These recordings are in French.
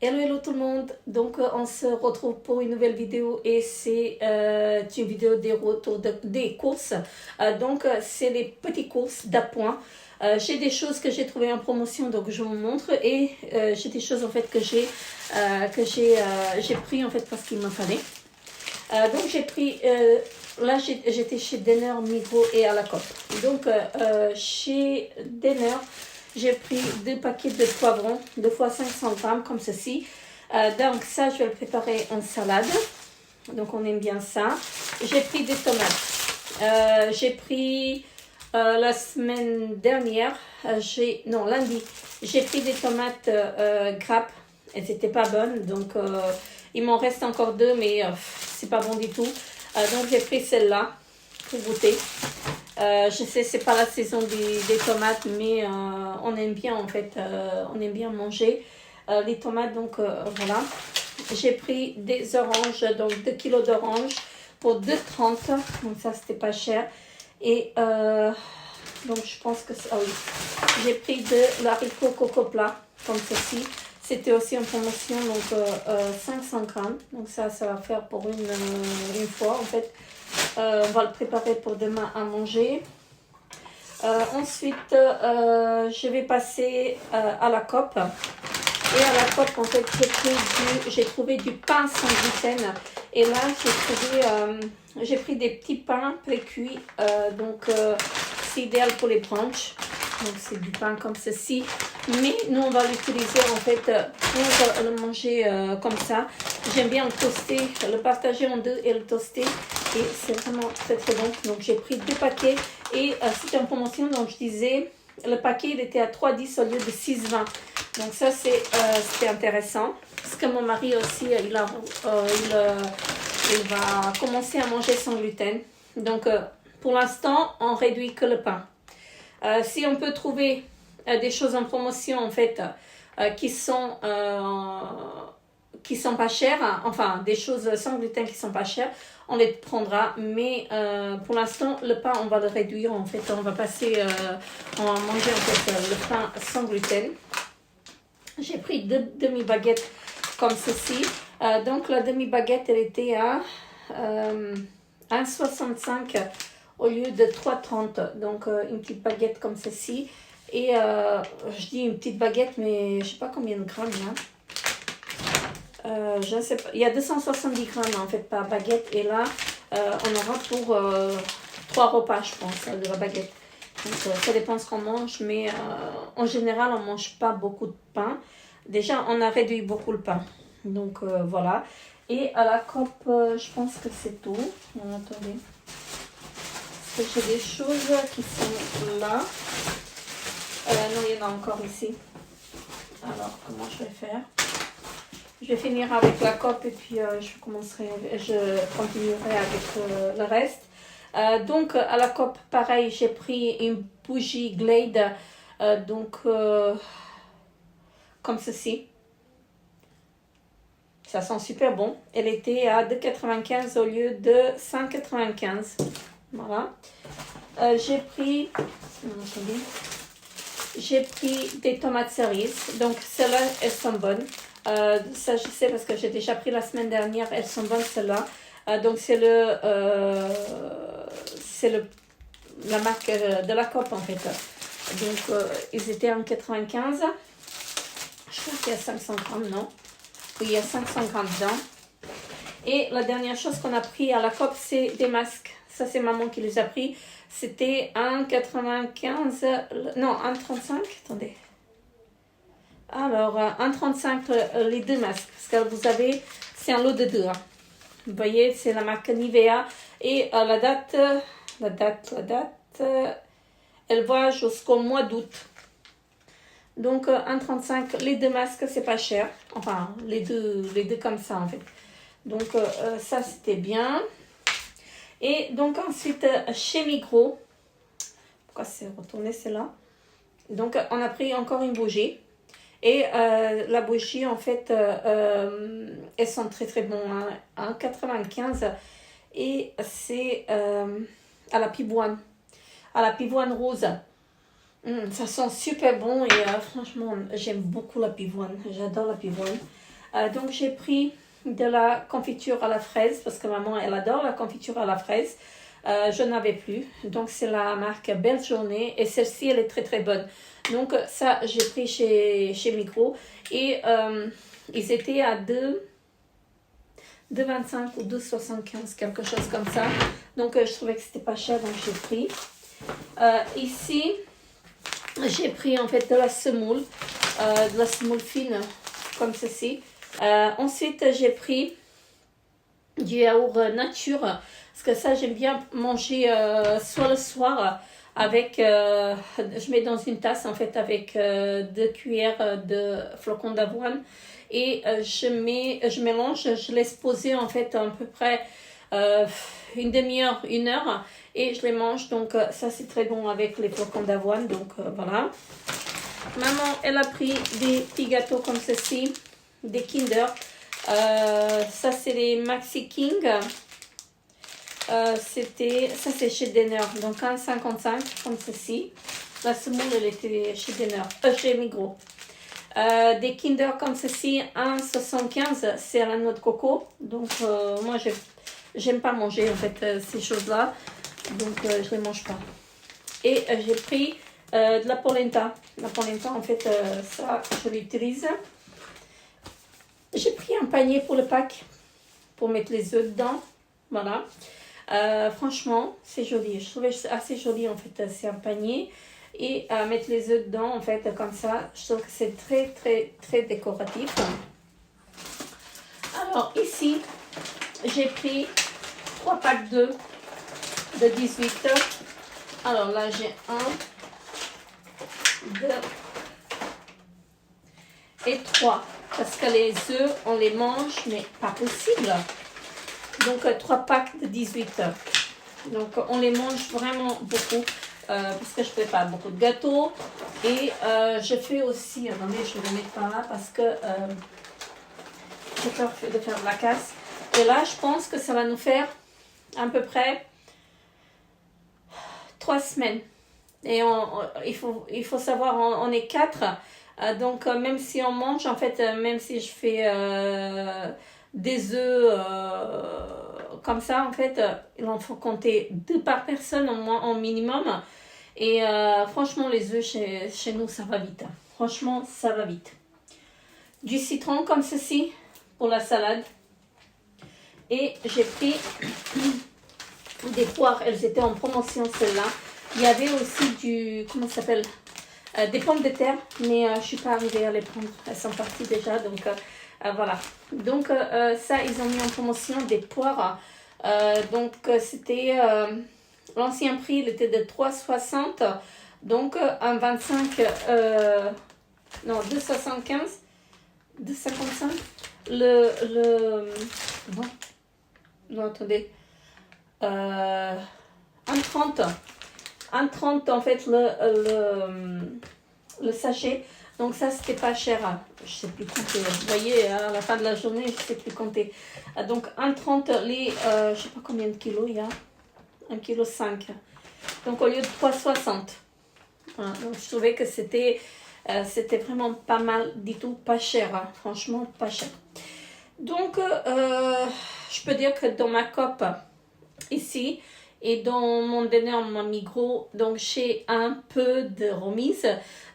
Hello, hello tout le monde. Donc, on se retrouve pour une nouvelle vidéo et c'est une vidéo des retours des courses. C'est les petites courses d'appoint. J'ai des choses que j'ai trouvées en promotion, donc je vous montre. Et j'ai des choses en fait que j'ai pris en fait parce qu'il m'en fallait. Donc, j'ai pris... là, j'étais chez Denner, Migros et à la COP. Donc, chez Denner... J'ai pris 2 paquets de poivrons, 2 fois 500 grammes, comme ceci. Donc ça, je vais le préparer en salade. Donc on aime bien ça. J'ai pris des tomates. J'ai pris la semaine dernière, lundi, j'ai pris des tomates grappes. Elles n'étaient pas bonnes, donc il m'en reste encore 2, mais c'est pas bon du tout. Donc j'ai pris celle-là pour goûter. Je sais, c'est pas la saison des tomates, mais on aime bien en fait, on aime bien manger les tomates, donc voilà. J'ai pris des oranges, donc 2 kilos d'oranges pour 2,30, donc ça c'était pas cher. Et donc je pense que c'est, ah oui, j'ai pris de l'haricot coco plat, comme ceci. C'était aussi en promotion, donc 500 grammes, donc ça va faire pour une fois en fait. On va le préparer pour demain à manger. Ensuite, je vais passer à la COP. Et à la COP, en fait, j'ai trouvé du pain sans gluten. Et là, j'ai pris des petits pains pré-cuits. C'est idéal pour les brunchs. Donc, c'est du pain comme ceci. Mais nous, on va l'utiliser en fait pour le manger comme ça. J'aime bien le toaster, le partager en deux et le toaster. Et c'est vraiment très très bon. Donc, j'ai pris 2 paquets. Et c'était en promotion. Donc, je disais, le paquet, il était à 3,10 au lieu de 6,20. Donc, ça, c'était intéressant. Parce que mon mari aussi, il va commencer à manger sans gluten. Donc, pour l'instant, on réduit que le pain. Si on peut trouver des choses en promotion en fait qui sont pas chères, hein, enfin des choses sans gluten qui sont pas chères, on les prendra, mais pour l'instant le pain on va le réduire en fait, on va manger en fait le pain sans gluten. J'ai pris 2 demi-baguettes comme ceci. Donc la demi-baguette elle était à 1,65 au lieu de 3,30. Donc une petite baguette comme ceci. Et je dis une petite baguette, mais je ne sais pas combien de grammes là. Je ne sais pas. Il y a 270 grammes en fait par baguette. Et là, on aura pour 3 repas, je pense, de la baguette. Donc ça dépend ce qu'on mange. Mais en général, on ne mange pas beaucoup de pain. Déjà, on a réduit beaucoup le pain. Donc voilà. Et à la COP, je pense que c'est tout. Attendez. J'ai des choses qui sont là. Non, il y en a encore ici. Alors, comment je vais faire? Je vais finir avec la COP et puis je continuerai avec le reste. Donc, à la COP, pareil, j'ai pris une bougie Glade. Comme ceci. Ça sent super bon. Elle était à 2,95 au lieu de 5,95. Voilà. J'ai pris des tomates cerises. Donc, celles-là, elles sont bonnes. Ça, je sais parce que j'ai déjà pris la semaine dernière. Elles sont bonnes, celles-là. Donc, c'est la marque de la COP, en fait. Donc, ils étaient en 95. Je crois qu'il y a 500 grammes, non? Oui, il y a 500 grammes dedans. Et la dernière chose qu'on a pris à la COP, c'est des masques. Ça, c'est maman qui les a pris. C'était 1,95, non, 1,35, attendez. Alors, 1,35 les 2 masques. Parce que vous avez, c'est un lot de 2. Hein. Vous voyez, c'est la marque Nivea. Et la date, elle va jusqu'au mois d'août. Donc, 1,35 les 2 masques, c'est pas cher. Enfin, les deux comme ça, en fait. Donc, ça, c'était bien. Et donc ensuite, chez Migros, pourquoi c'est retourné celle-là? Donc on a pris encore une bougie. Et la bougie, en fait, elles sont très très bonnes. Hein, 95. Et c'est à la pivoine. À la pivoine rose. Ça sent super bon et franchement, j'aime beaucoup la pivoine. J'adore la pivoine. Donc j'ai pris de la confiture à la fraise parce que maman elle adore la confiture à la fraise. Je n'avais plus, donc c'est la marque Belle Journée et celle-ci elle est très très bonne. Donc ça j'ai pris chez Migros et ils étaient à 2,25 ou 2,75, quelque chose comme ça. Donc je trouvais que c'était pas cher, donc j'ai pris. Ici j'ai pris en fait de la semoule fine comme ceci. Ensuite j'ai pris du yaourt nature parce que ça j'aime bien manger soit le soir avec je mets dans une tasse en fait avec 2 cuillères de flocons d'avoine et je mélange, je laisse poser en fait à peu près une demi-heure, 1 heure et je les mange. Donc ça c'est très bon avec les flocons d'avoine. Donc voilà. Maman elle a pris des petits gâteaux comme ceci, des Kinder. Ça c'est les Maxi King. Ça c'est chez Denner, donc 1,55 comme ceci. La semoule elle était chez Denner, chez Migros. Des Kinder comme ceci, 1,75, c'est à la noix de coco. Donc moi j'aime pas manger en fait ces choses là, donc je les mange pas. Et j'ai pris de la polenta. La polenta en fait ça je l'utilise. J'ai pris un panier pour le pack pour mettre les œufs dedans, voilà. Franchement c'est joli, je trouvais assez joli en fait, c'est un panier et mettre les œufs dedans en fait comme ça, je trouve que c'est très très très décoratif. Alors ici j'ai pris 3 packs d'œufs de 18. Alors là j'ai 1, 2 et 3 parce que les œufs on les mange mais pas possible. Donc 3 packs de 18. Donc on les mange vraiment beaucoup parce que je prépare beaucoup de gâteaux et je fais aussi, attendez je vais le mettre par là parce que j'ai peur de faire de la casse. Et là je pense que ça va nous faire à peu près 3 semaines. Et il faut savoir, on est 4. Donc même si on mange, en fait, même si je fais des œufs comme ça, en fait, il en faut compter 2 par personne au moins, en minimum. Et franchement, les œufs chez nous, ça va vite. Franchement, ça va vite. Du citron comme ceci pour la salade. Et j'ai pris des poires, elles étaient en promotion celles-là. Il y avait aussi comment ça s'appelle, des pommes de terre, mais je ne suis pas arrivée à les prendre. Elles sont parties déjà, donc voilà. Donc ça, ils ont mis en promotion des poires. Donc c'était, l'ancien prix, il était de 3,60. Donc un 25, non, 2,75, 2,55. Non, non, attendez. 1,30 en fait le sachet. Donc ça c'était pas cher, je sais plus compter, vous voyez à la fin de la journée je sais plus compter. Donc 1,30 les je sais pas combien de kilos il y a, 1,5 kg. Donc au lieu de 3,60. Voilà, donc je trouvais que c'était vraiment pas mal du tout, pas cher, hein, franchement pas cher. Donc je peux dire que dans ma cope ici et dans mon dîner en Migros, donc j'ai un peu de remise.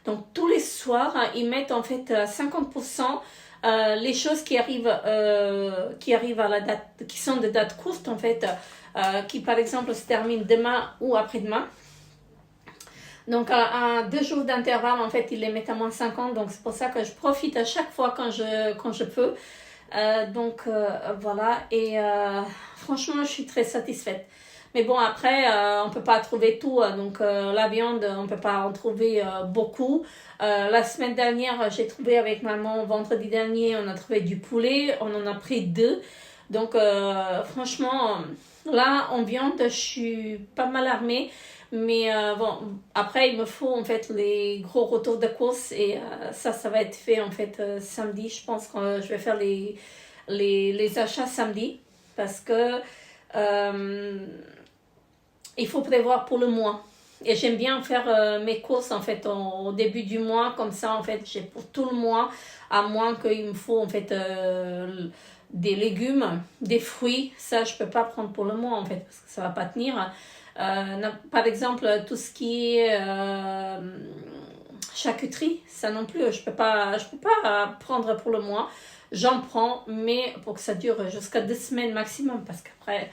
Donc tous les soirs ils mettent en fait 50% les choses qui arrivent à la date, qui sont de date courte en fait, qui par exemple se terminent demain ou après-demain. Donc à 2 jours d'intervalle en fait ils les mettent à moins 50, donc c'est pour ça que je profite à chaque fois quand je peux. Donc voilà, et franchement je suis très satisfaite. Mais bon après on peut pas trouver tout, donc la viande on peut pas en trouver beaucoup. La semaine dernière j'ai trouvé avec maman, vendredi dernier on a trouvé du poulet, on en a pris 2. Donc franchement là en viande je suis pas mal armée. Mais bon, après il me faut en fait les gros retours de course et ça va être fait en fait samedi. Je pense que je vais faire les achats samedi parce que il faut prévoir pour le mois. Et j'aime bien faire mes courses en fait au début du mois, comme ça en fait j'ai pour tout le mois, à moins qu'il me faut en fait des légumes, des fruits, ça je peux pas prendre pour le mois en fait parce que ça va pas tenir. Par exemple tout ce qui est charcuterie, ça non plus je peux pas prendre pour le mois. J'en prends, mais pour que ça dure jusqu'à 2 semaines maximum, parce qu'après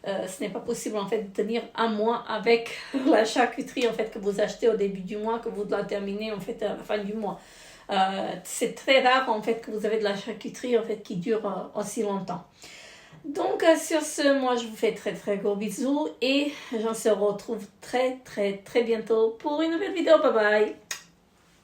ce n'est pas possible en fait de tenir un mois avec la charcuterie en fait que vous achetez au début du mois, que vous la terminez en fait à la fin du mois. C'est très rare en fait que vous avez de la charcuterie en fait qui dure aussi longtemps. Donc sur ce, moi je vous fais très très gros bisous et j'en se retrouve très très très bientôt pour une nouvelle vidéo. Bye bye.